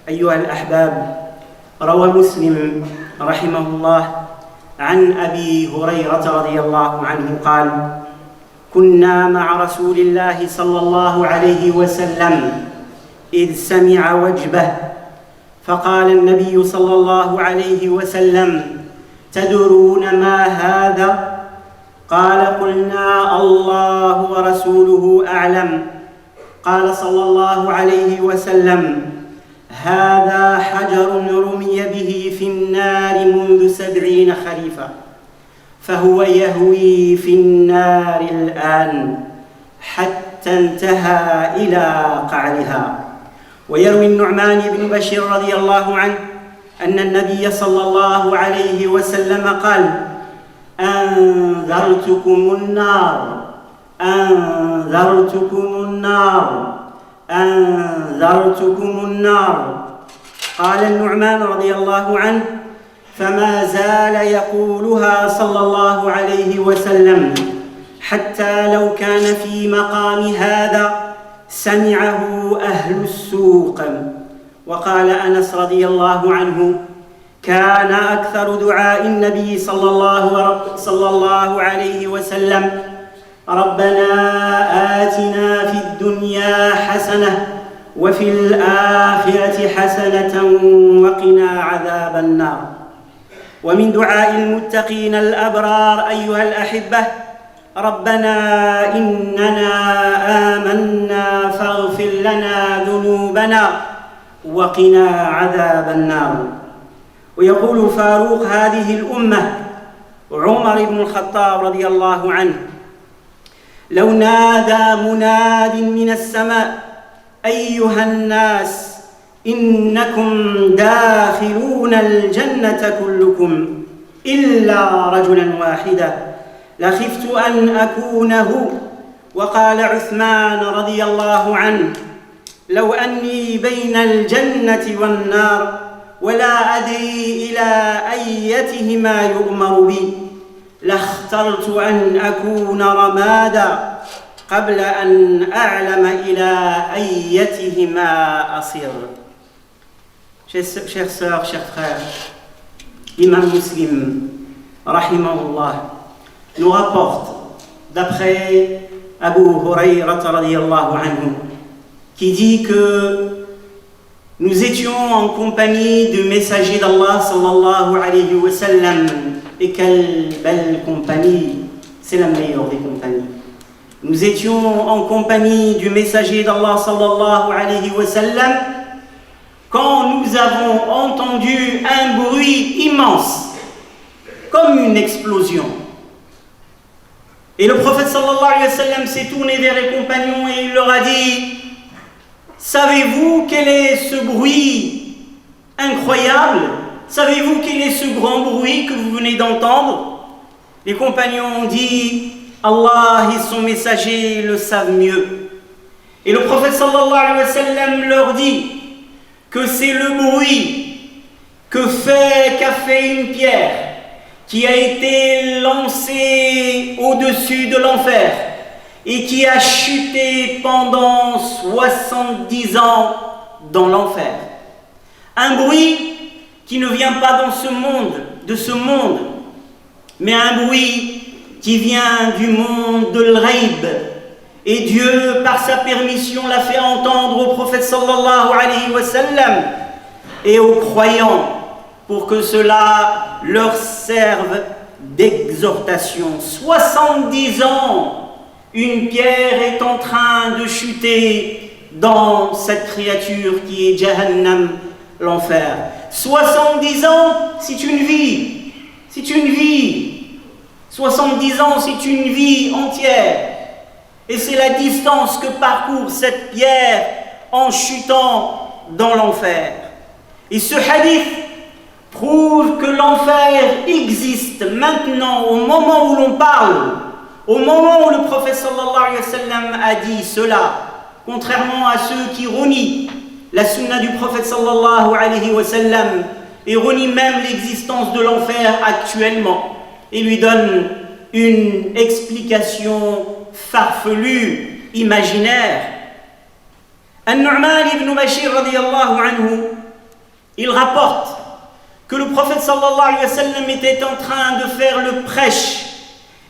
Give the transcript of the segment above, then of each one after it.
أيها الأحباب، روى مسلم رحمه الله عن أبي هريرة رضي الله عنه قال: كنا مع رسول الله صلى الله عليه وسلم إذ سمع وجبه، فقال النبي صلى الله عليه وسلم: تدرون ما هذا؟ قال: قلنا الله ورسوله أعلم. قال صلى الله عليه وسلم: هذا حجر رمي به في النار منذ 70 خريفا، فهو يهوي في النار الآن حتى انتهى إلى قعرها. ويروي النعمان بن بشير رضي الله عنه أن النبي صلى الله عليه وسلم قال: أنذرتكم النار، أنذرتكم النار، أنذرتكم النار. قال النعمان رضي الله عنه: فما زال يقولها صلى الله عليه وسلم حتى لو كان في مقام هذا سمعه أهل السوق. وقال أنس رضي الله عنه: كان أكثر دعاء النبي صلى الله عليه وسلم: ربنا آتنا في الدنيا حسنة وفي الآخرة حسنة وقنا عذاب النار. ومن دعاء المتقين الأبرار أيها الأحبة: ربنا إننا آمنا فاغفر لنا ذنوبنا وقنا عذاب النار. ويقول فاروق هذه الأمة عمر بن الخطاب رضي الله عنه: لو نادى مناد من السماء: أيها الناس إنكم داخلون الجنة كلكم إلا رجلا واحدا لخفت أن أكونه. وقال عثمان رضي الله عنه: لو أني بين الجنة والنار ولا أدري إلى أيتهما يؤمر بي لاخترت أن أكون رمادا قبل أن أعلم إلى أيتهما أصير. Chers sœurs, chers frères, l'imam Muslim, rahimahullah, nous rapporte, d'après Abu Hurayra radiyallahu anhu, qui dit que nous étions en compagnie du messager d'Allah sallallahu alayhi wa sallam. Et quelle belle compagnie, c'est la meilleure des compagnies. Nous étions en compagnie du messager d'Allah sallallahu alayhi wa sallam quand nous avons entendu un bruit immense, comme une explosion. Et le prophète sallallahu alayhi wa sallam s'est tourné vers les compagnons et il leur a dit: savez-vous quel est ce bruit incroyable? Savez-vous quel est ce grand bruit que vous venez d'entendre? Les compagnons ont dit: Allah et son messager le savent mieux. Et le prophète sallallahu alayhi wa sallam leur dit que c'est le bruit qu'a fait une pierre qui a été lancée au-dessus de l'enfer et qui a chuté pendant 70 ans dans l'enfer. Un bruit qui ne vient pas de ce monde, mais un bruit qui vient du monde de l'Ghaib. Et Dieu, par sa permission, l'a fait entendre au prophète sallallahu alayhi wa sallam et aux croyants pour que cela leur serve d'exhortation. 70 ans, une pierre est en train de chuter dans cette créature qui est Jahannam, l'enfer. 70 ans, c'est une vie. C'est une vie. 70 ans, c'est une vie entière. Et c'est la distance que parcourt cette pierre en chutant dans l'enfer. Et ce hadith prouve que l'enfer existe maintenant, au moment où l'on parle, au moment où le prophète sallallahu alayhi wa sallam a dit cela, contrairement à ceux qui renient la sunna du prophète sallallahu alayhi wa sallam et renient même l'existence de l'enfer actuellement et lui donnent une explication farfelue, imaginaire. An-Nu'man ibn Bashir radiyallahu anhu il rapporte que le prophète sallallahu alayhi wa sallam était en train de faire le prêche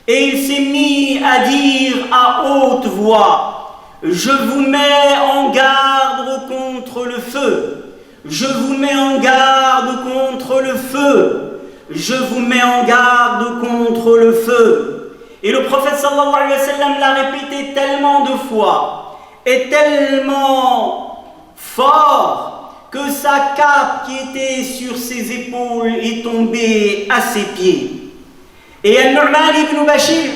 et il s'est mis à dire à haute voix: je vous mets en garde contre le feu, je vous mets en garde contre le feu, je vous mets en garde contre le feu. Et le prophète sallallahu alayhi wa sallam l'a répété tellement de fois et tellement fort que sa cape qui était sur ses épaules est tombée à ses pieds. Et Al-Nu'man ibn Bashir,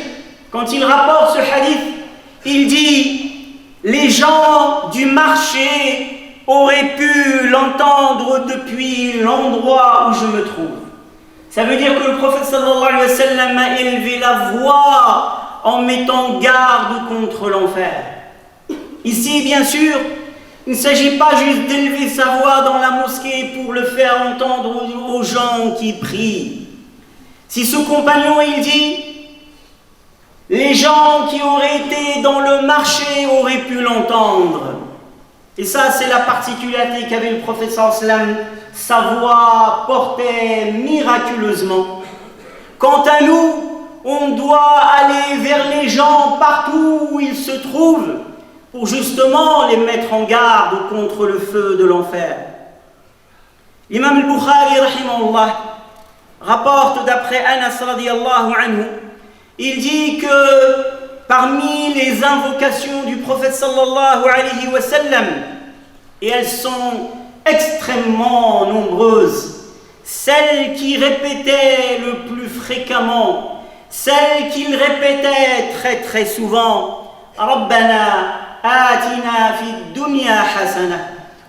quand il rapporte ce hadith, il dit: les gens du marché auraient pu l'entendre depuis l'endroit où je me trouve. Ça veut dire que le prophète sallallahu alayhi wa sallam a élevé la voix en mettant garde contre l'enfer. Ici, bien sûr, il ne s'agit pas juste d'élever sa voix dans la mosquée pour le faire entendre aux gens qui prient. Si ce compagnon, il dit: les gens qui auraient été dans le marché auraient pu l'entendre. Et ça, c'est la particularité qu'avait le prophète sallallahu alayhi wa sallam. Sa voix portait miraculeusement. Quant à nous, on doit aller vers les gens partout où ils se trouvent pour justement les mettre en garde contre le feu de l'enfer. L'imam al-Bukhari rahimahullah rapporte d'après Anas radiyallahu anhu, il dit que parmi les invocations du prophète sallallahu alayhi wa sallam, et elles sont extrêmement nombreuses, celles qui répétaient le plus fréquemment, celles qu'il répétait très très souvent: Rabbana atina fid dunya hasana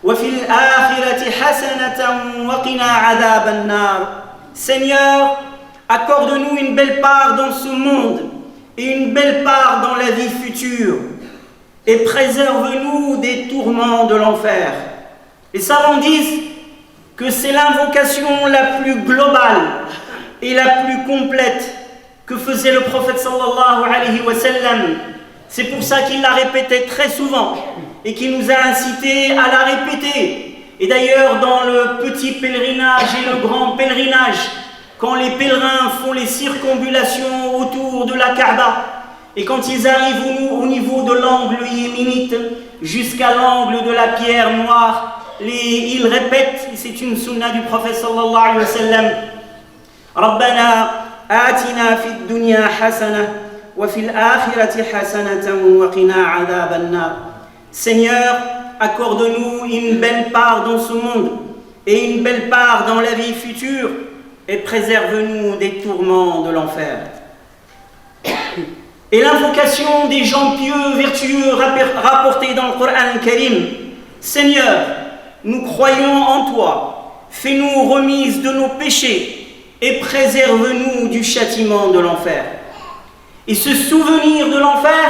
wa fil akhirati hasanatan wa qina adhaban nar. Seigneur, accorde-nous une belle part dans ce monde et une belle part dans la vie future, et préserve-nous des tourments de l'enfer. Les savants disent que c'est l'invocation la plus globale et la plus complète que faisait le prophète sallallahu alayhi wa sallam. C'est pour ça qu'il la répétait très souvent et qu'il nous a incité à la répéter. Et d'ailleurs, dans le petit pèlerinage et le grand pèlerinage, quand les pèlerins font les circonambulations autour de la Kaaba, et quand ils arrivent au niveau de l'angle yéménite jusqu'à l'angle de la pierre noire, ils répètent, c'est une sunna du prophète sallallahu alayhi wa sallam: Rabbana atina fid dunya hasana wa fil akhirati hasanatan wa qina adhaban nar. Seigneur, accorde-nous une belle part dans ce monde et une belle part dans la vie future, et préserve-nous des tourments de l'enfer. Et l'invocation des gens pieux, vertueux, rapportée dans le Coran al-Karim: Seigneur, nous croyons en toi, fais-nous remise de nos péchés et préserve-nous du châtiment de l'enfer. Et ce souvenir de l'enfer,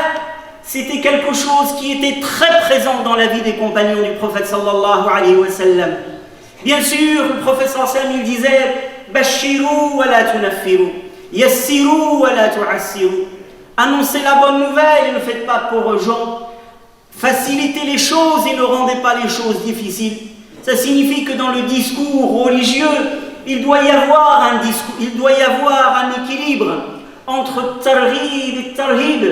c'était quelque chose qui était très présent dans la vie des compagnons du prophète sallallahu alayhi wa sallam. Bien sûr, le prophète sallallahu alayhi wa sallam, il disait: Bashiru wa la tunaffiru, yassiru wa la tu'assiru. Annoncez la bonne nouvelle et ne faites pas peur aux gens. Facilitez les choses et ne rendez pas les choses difficiles. Ça signifie que dans le discours religieux, il doit y avoir un équilibre entre tarhib et tarhib.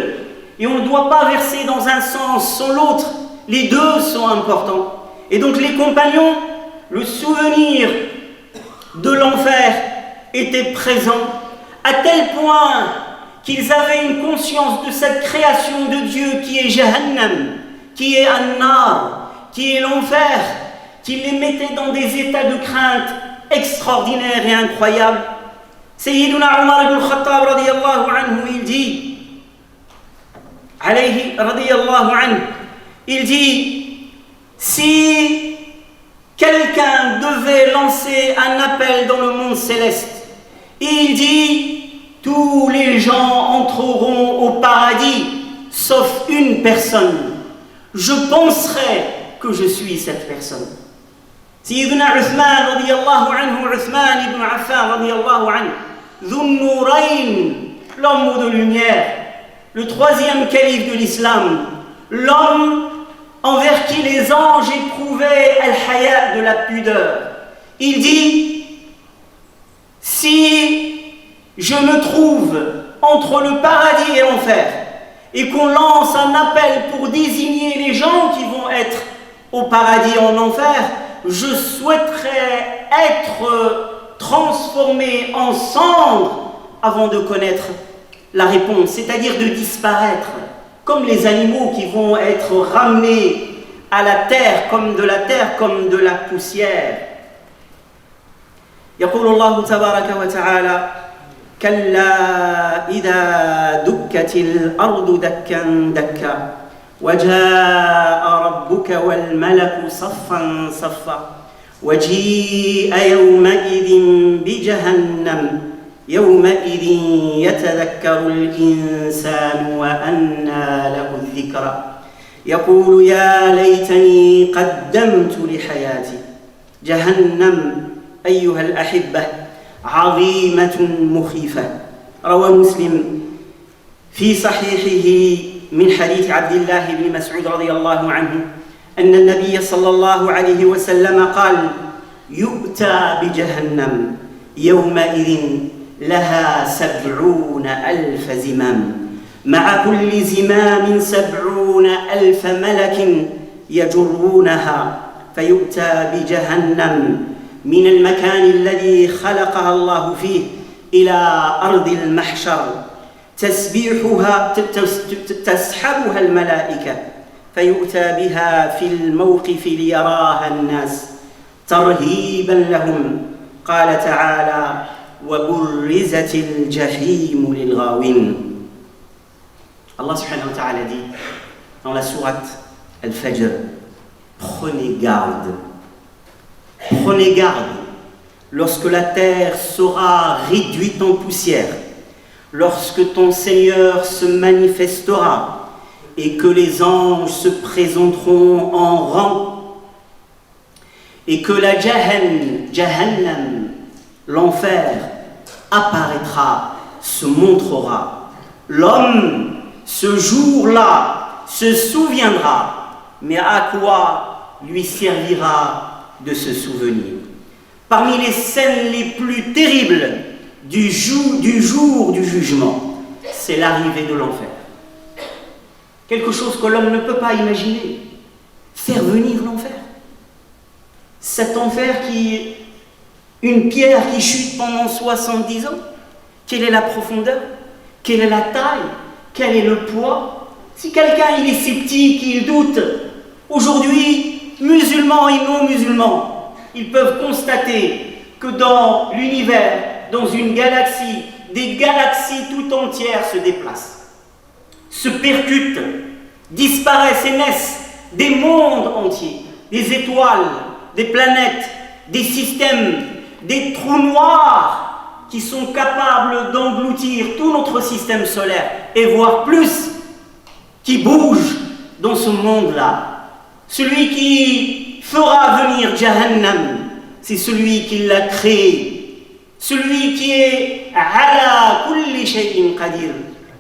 Et on ne doit pas verser dans un sens sans l'autre. Les deux sont importants. Et donc les compagnons, le souvenir de l'enfer était présent à tel point qu'ils avaient une conscience de cette création de Dieu qui est Jahannam, qui est An-Nar, qui est l'enfer, qui les mettait dans des états de crainte extraordinaires et incroyables. Sayyiduna Umar ibn Khattab radiyallahu anhu, il dit, alayhi radiyallahu anhu, il dit: si quelqu'un devait lancer un appel dans le monde céleste, il dit: tous les gens entreront au paradis, sauf une personne. Je penserai que je suis cette personne. Sayyiduna Uthman radiyallahu anhu, Uthman ibn Affan radiyallahu anhu, Dhun Nurayn, l'homme de lumière, le troisième calife de l'islam, l'homme envers qui les anges éprouvaient al-haya, de la pudeur. Il dit, si je me trouve entre le paradis et l'enfer, et qu'on lance un appel pour désigner les gens qui vont être au paradis et en enfer, je souhaiterais être transformé en cendre avant de connaître la réponse, c'est-à-dire de disparaître, comme les animaux qui vont être ramenés à la terre, comme de la poussière. يقول الله تبارك وتعالى كلا إذا دكت الأرض دكا دكا وجاء ربك والملك صفا صفا وجيء يومئذ بجهنم يومئذ يتذكر الإنسان وأنى له الذكرى يقول يا ليتني قدمت لحياتي جهنم أيها الأحبة عظيمة مخيفة. روى مسلم في صحيحه من حديث عبد الله بن مسعود رضي الله عنه أن النبي صلى الله عليه وسلم قال يؤتى بجهنم يومئذ لها 70,000 زمام مع كل زمام 70,000 ملك يجرونها فيؤتى بجهنم من المكان الذي خلقها الله فيه إلى أرض المحشر تسحبها الملائكة فيؤتى بها في الموقف ليراها الناس ترهيبا لهم. قال تعالى وبرزت الجحيم للغاوين. Allah subhanahu wa ta'ala dit dans la sourate Al-Fajr, prenez garde lorsque la terre sera réduite en poussière, lorsque ton Seigneur se manifestera et que les anges se présenteront en rang et que la Jahannam, l'enfer, apparaîtra, se montrera. L'homme, ce jour-là, se souviendra, mais à quoi lui servira de se souvenir? Parmi les scènes les plus terribles du jour du jugement, c'est l'arrivée de l'enfer. Quelque chose que l'homme ne peut pas imaginer. Faire venir l'enfer. Cet enfer qui est une pierre qui chute pendant 70 ans. Quelle est la profondeur? Quelle est la taille? Quel est le poids? Si quelqu'un il est sceptique, il doute, aujourd'hui, musulmans et non musulmans, ils peuvent constater que dans l'univers, dans une galaxie, des galaxies tout entières se déplacent, se percutent, disparaissent et naissent des mondes entiers, des étoiles, des planètes, des systèmes, des trous noirs qui sont capables d'engloutir tout notre système solaire et voire plus, qui bougent dans ce monde-là. Celui qui fera venir Jahannam, c'est celui qui l'a créé, celui qui est ala kulli shay'in qadir,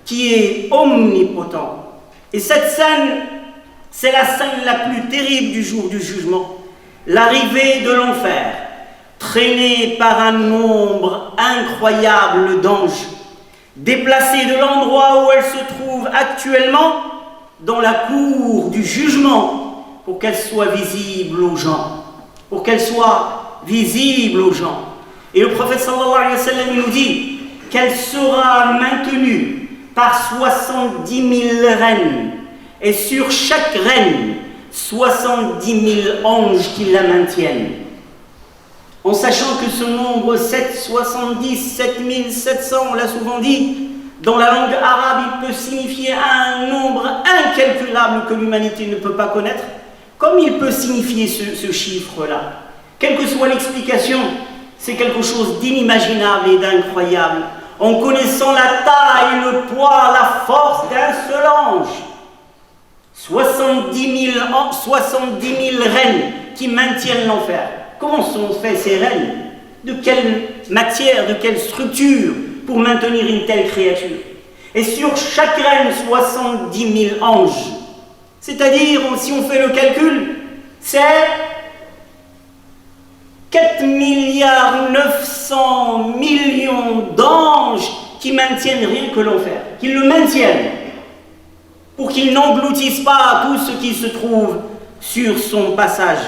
qui est omnipotent. Et cette scène, c'est la scène la plus terrible du jour du jugement, l'arrivée de l'enfer, traîné par un nombre incroyable d'anges, déplacés de l'endroit où elle se trouve actuellement dans la cour du jugement, pour qu'elle soit visible aux gens, pour qu'elle soit visible aux gens. Et le prophète sallallahu alayhi wa sallam nous dit qu'elle sera maintenue par 70 000 reines, et sur chaque reine 70 000 anges qui la maintiennent. En sachant que ce nombre 770, 7700, on l'a souvent dit, dans la langue arabe, il peut signifier un nombre incalculable que l'humanité ne peut pas connaître, comme il peut signifier ce chiffre-là. Quelle que soit l'explication, c'est quelque chose d'inimaginable et d'incroyable. En connaissant la taille, le poids, la force d'un seul ange, 70 000 reines qui maintiennent l'enfer. Comment sont faites ces reines? De quelle matière, de quelle structure pour maintenir une telle créature? Et sur chaque reine, 70 000 anges. C'est-à-dire, si on fait le calcul, c'est 4 000 milliard 900 millions d'anges qui maintiennent rien que l'enfer, qui le maintiennent, pour qu'il n'engloutisse pas tout ce qui se trouve sur son passage.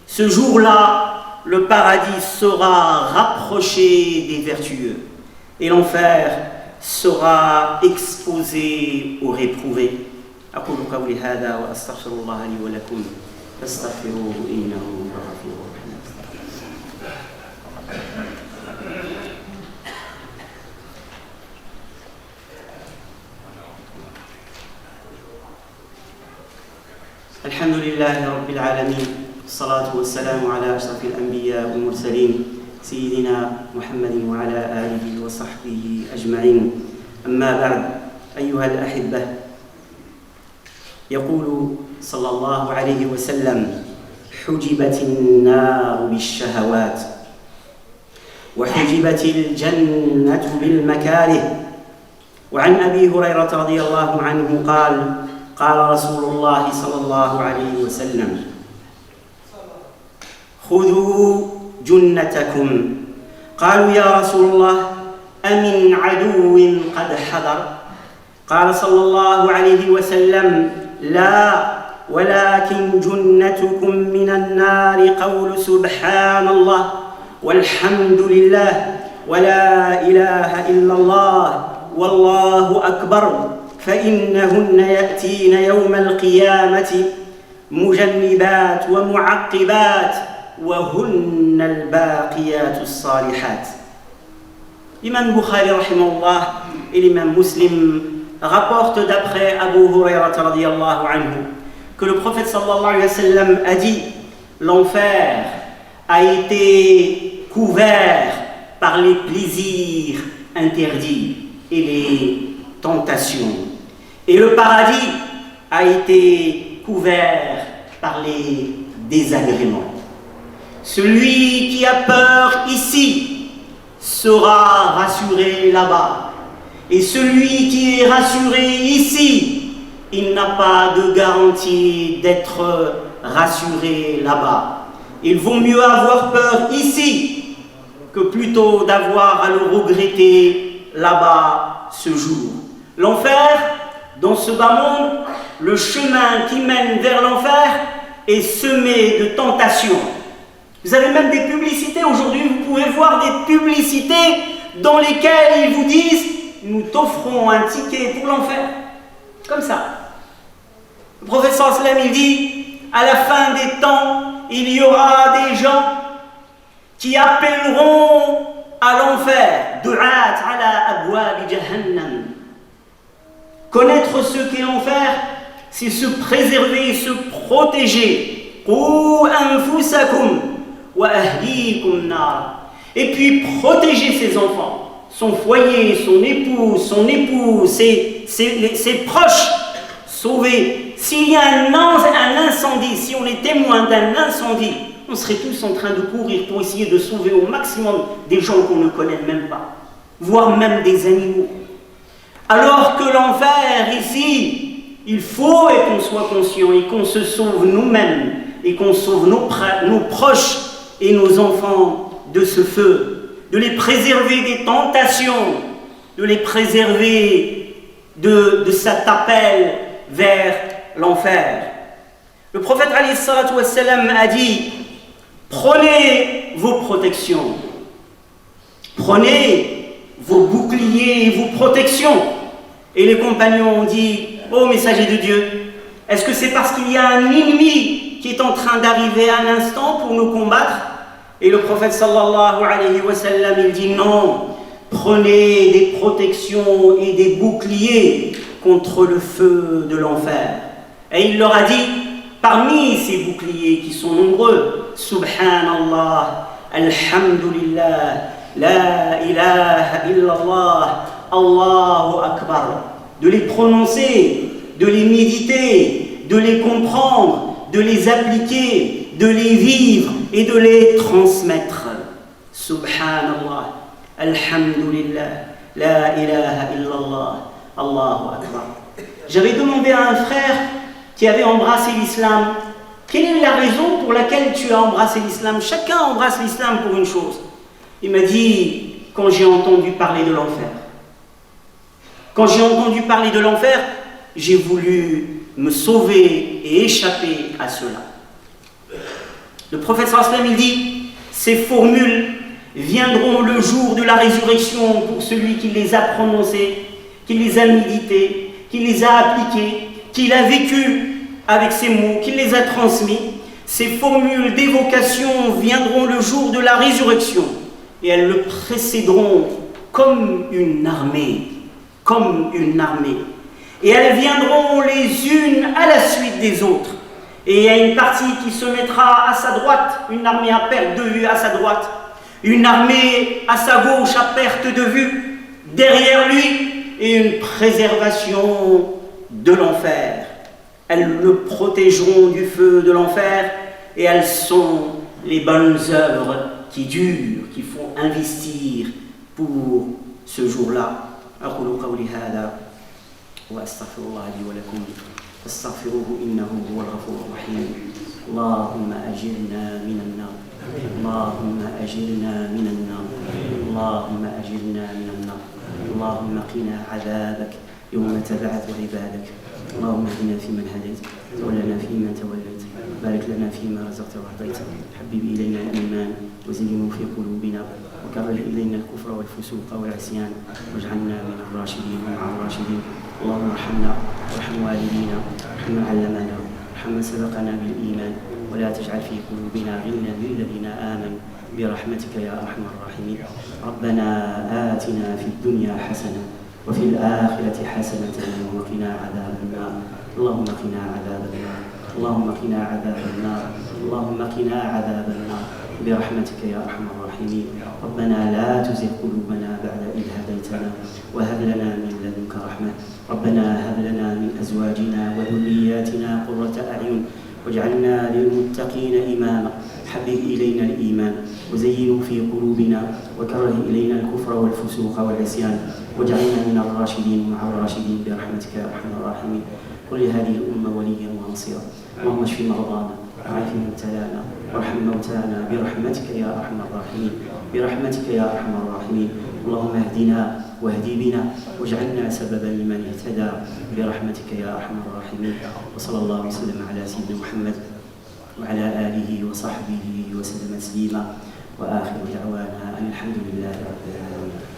Ce jour-là, le paradis sera rapproché des vertueux et l'enfer sera exposé aux réprouvés. أقول قولي هذا وأستغفر الله لي ولكم فاستغفروه إنه هو الغفور الرحيم. الحمد لله رب العالمين، الصلاة والسلام على أشرف الأنبياء والمرسلين سيدنا محمد وعلى آله وصحبه أجمعين. أما بعد، أيها الأحبة، يقول صلى الله عليه وسلم: حجبت النار بالشهوات وحجبت الجنة بالمكاره. وعن أبي هريرة رضي الله عنه قال: قال رسول الله صلى الله عليه وسلم: خذوا جنتكم. قالوا: يا رسول الله، أمن عدو قد حضر؟ قال صلى الله عليه وسلم: لا، ولكن جنتكم من النار قول سبحان الله والحمد لله ولا إله إلا الله والله أكبر، فإنهن يأتين يوم القيامة مجنبات ومعقبات وهن الباقيات الصالحات. L'imam Bukhari rahimahullah et l'imam Muslim rapportent d'après Abu Hurairah radiyallahu anhu que le prophète sallallahu alayhi wa sallam a dit: l'enfer a été couvert par les plaisirs interdits et les tentations, et le paradis a été couvert par les désagréments. Celui qui a peur ici sera rassuré là-bas, et celui qui est rassuré ici, il n'a pas de garantie d'être rassuré là-bas. Il vaut mieux avoir peur ici que plutôt d'avoir à le regretter là-bas ce jour. L'enfer, dans ce bas monde, le chemin qui mène vers l'enfer est semé de tentations. Vous avez même des publicités aujourd'hui, vous pouvez voir des publicités dans lesquelles ils vous disent: nous t'offrons un ticket pour l'enfer. Comme ça. Le prophète sallallahu alayhi wa sallam, il dit: à la fin des temps, il y aura des gens qui appelleront à l'enfer. Du'at ala abwab jahannam. Connaître ce qu'est l'enfer, c'est se préserver, se protéger. Qu anfusakum wa ahlikum nar. Et puis protéger ses enfants, son foyer, son époux, ses proches, sauver. S'il y a un incendie, si on est témoin d'un incendie, on serait tous en train de courir pour essayer de sauver au maximum des gens qu'on ne connaît même pas, voire même des animaux. Alors que l'enfer, ici, il faut qu'on soit conscient et qu'on se sauve nous-mêmes et qu'on sauve nos proches et nos enfants de ce feu, de les préserver des tentations, de les préserver de cet appel vers l'enfer. Le prophète alayhi salatu wassalam a dit: prenez vos protections, prenez vos boucliers et vos protections. Et les compagnons ont dit: ô messager de Dieu, est-ce que c'est parce qu'il y a un ennemi qui est en train d'arriver à l'instant pour nous combattre? Et le prophète sallallahu alayhi wa sallam, il dit: non, prenez des protections et des boucliers contre le feu de l'enfer. Et il leur a dit, parmi ces boucliers qui sont nombreux: Subhanallah, Alhamdulillah, La ilaha illallah, Allahu Akbar. De les prononcer, de les méditer, de les comprendre, de les appliquer, de les vivre et de les transmettre. Subhanallah, Alhamdulillah, La ilaha illallah, Allahu Akbar. J'avais demandé à un frère qui avait embrassé l'islam quelle est la raison pour laquelle tu as embrassé l'islam? Chacun embrasse l'islam pour une chose. Il m'a dit, quand j'ai entendu parler de l'enfer. Quand j'ai entendu parler de l'enfer, j'ai voulu me sauver et échapper à cela. Le prophète sallallahu alayhi wa sallam, il dit, ces formules viendront le jour de la résurrection pour celui qui les a prononcées, qui les a méditées, qui les a appliquées, qui l'a vécu avec ces mots, qui les a transmis. Ces formules d'évocation viendront le jour de la résurrection et elles le précéderont comme une armée, Et elles viendront les unes à la suite des autres. Et il y a une partie qui se mettra à sa droite, une armée à perte de vue à sa droite, une armée à sa gauche à perte de vue, derrière lui, et une préservation de l'enfer. Elles le protégeront du feu de l'enfer, et elles sont les bonnes œuvres qui durent, qui font investir pour ce jour-là. أقول قولي هذا وأستغفر الله لي ولكم فاستغفروه إنه هو الغفور الرحيم. اللهم أجرنا من النار، اللهم أجرنا من النار، اللهم أجرنا من النار، اللهم قنا عذابك يوم تبعث عبادك. اللهم اهدنا فيمن هديت، وتولنا فيمن توليت، بارك لنا فيما رزقت وأعطيت، حبب إلينا الإيمان وزينه في قلوبنا، وكره إلينا الكفر والفسوق والعصيان، واجعلنا من الراشدين ومع الراشدين. اللهم ارحمنا وارحم والدينا، ارحم من علمنا، ارحم من سبقنا بالإيمان، ولا تجعل في قلوبنا غلا للذين آمنوا برحمتك يا أرحم الراحمين. ربنا آتنا في الدنيا حسنة وفي الآخرة حسنة وقنا عذاب النار. اللهم قنا عذاب النار، اللهم قنا عذاب النار، اللهم قنا عذاب النار برحمتك يا أرحم الراحمين. ربنا لا تزغ قلوبنا بعد إذ هديتنا وهب لنا من لدنك رحمة. ربنا هب لنا من أزواجنا وذرياتنا قرة أعين واجعلنا للمتقين إماما. حبب إلينا الإيمان وزينه في قلوبنا، وكره إلينا الكفر والفسوق والعصيان، واجعلنا من الراشدين مع الراشدين برحمتك يا أرحم الراحمين. قل لهذه الأمة وليا ونصيرا. اللهم اشف مرضانا وعاف مبتلانا وارحم موتانا برحمتك يا أرحم الراحمين، برحمتك يا أرحم الراحمين. اللهم اهدنا واهدي بنا واجعلنا سببا لمن اهتدى برحمتك يا أرحم الراحمين. وصلى الله وسلم على سيدنا محمد وعلى آله وصحبه وسلم تسليما، وآخر دعوانا أن الحمد لله رب العالمين.